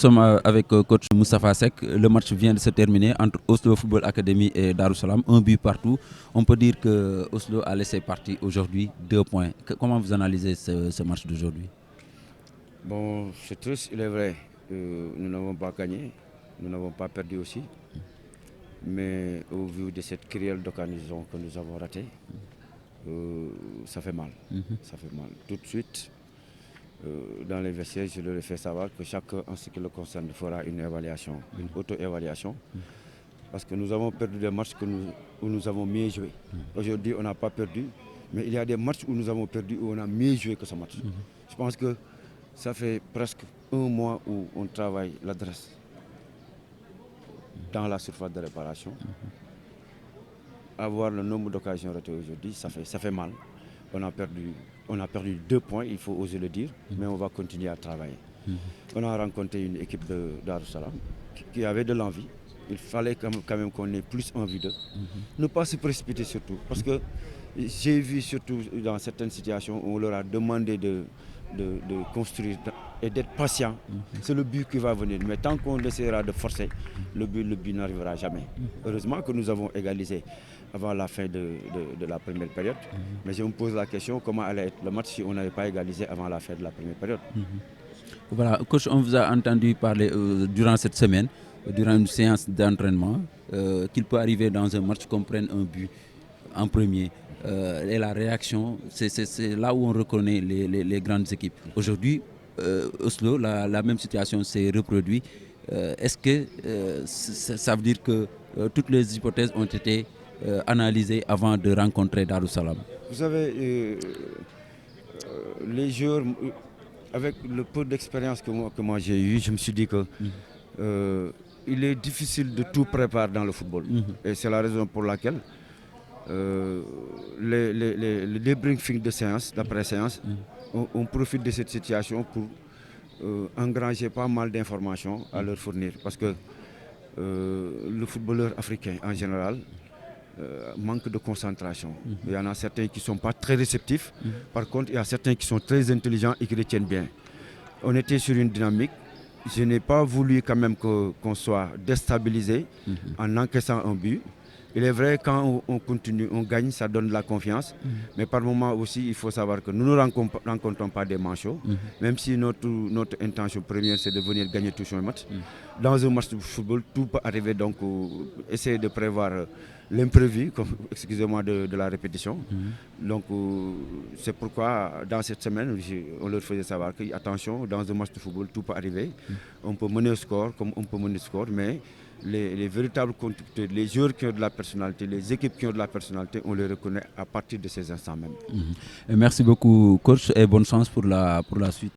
Nous sommes avec coach Moustapha Seck. Le match vient de se terminer entre Oslo Football Academy et Darussalam. Un but partout. On peut dire que Oslo a laissé partir aujourd'hui 2 points. Comment vous analysez ce match d'aujourd'hui? Bon, c'est triste, il est vrai. Nous n'avons pas gagné, nous n'avons pas perdu aussi. Mais au vu de cette crielle d'occasion que nous avons ratée, ça fait mal. Ça fait mal. Tout de suite, dans les vestiaires, je leur ai fait savoir que chacun, en ce qui le concerne, fera une évaluation, une auto-évaluation. Parce que nous avons perdu des matchs où nous avons mieux joué. Aujourd'hui, on n'a pas perdu, mais il y a des matchs où nous avons perdu, où on a mieux joué que ce match. Je pense que ça fait presque un mois où on travaille l'adresse dans la surface de réparation. Avoir le nombre d'occasions ratées aujourd'hui, ça fait mal. On a perdu 2 points, il faut oser le dire, mais on va continuer à travailler. On a rencontré une équipe de Darussalam qui avait de l'envie. Il fallait quand même qu'on ait plus envie d'eux. Ne pas se précipiter surtout, parce que j'ai vu surtout dans certaines situations où on leur a demandé de construire et d'être patient. C'est le but qui va venir. Mais tant qu'on essaiera de forcer, le but n'arrivera jamais. Heureusement que nous avons égalisé avant la fin de la première période. Mais je me pose la question, comment allait être le match si on n'avait pas égalisé avant la fin de la première période? Voilà, coach, on vous a entendu parler durant cette semaine, durant une séance d'entraînement, qu'il peut arriver dans un match qu'on prenne un but en premier. Et la réaction, c'est là où on reconnaît les grandes équipes. Aujourd'hui, Oslo, la même situation s'est reproduite. Est-ce que ça veut dire que toutes les hypothèses ont été analysées avant de rencontrer Darussalam? Vous savez, les joueurs, avec le peu d'expérience que moi j'ai eu, je me suis dit que il est difficile de tout préparer dans le football. Et c'est la raison pour laquelle les débriefings de séance, d'après-séance, on profite de cette situation pour engranger pas mal d'informations à leur fournir. Parce que le footballeur africain en général manque de concentration. Il y en a certains qui ne sont pas très réceptifs. Par contre, il y a certains qui sont très intelligents et qui retiennent bien. On était sur une dynamique. Je n'ai pas voulu quand même qu'on soit déstabilisé en encaissant un but. Il est vrai, quand on continue, on gagne, ça donne de la confiance. Mais par moment aussi, il faut savoir que nous ne rencontrons pas des manchots. Même si notre intention première, c'est de venir gagner tout sur un match. Dans un match de football, tout peut arriver. Donc, essayer de prévoir l'imprévu, excusez-moi de la répétition. Donc, c'est pourquoi, dans cette semaine, on leur faisait savoir que, attention, dans un match de football, tout peut arriver. On peut mener au score, comme on peut mener au score, mais les véritables conducteurs, les joueurs qui ont de la personnalité, les équipes qui ont de la personnalité, on les reconnaît à partir de ces instants même. Merci beaucoup, coach, et bonne chance pour la suite.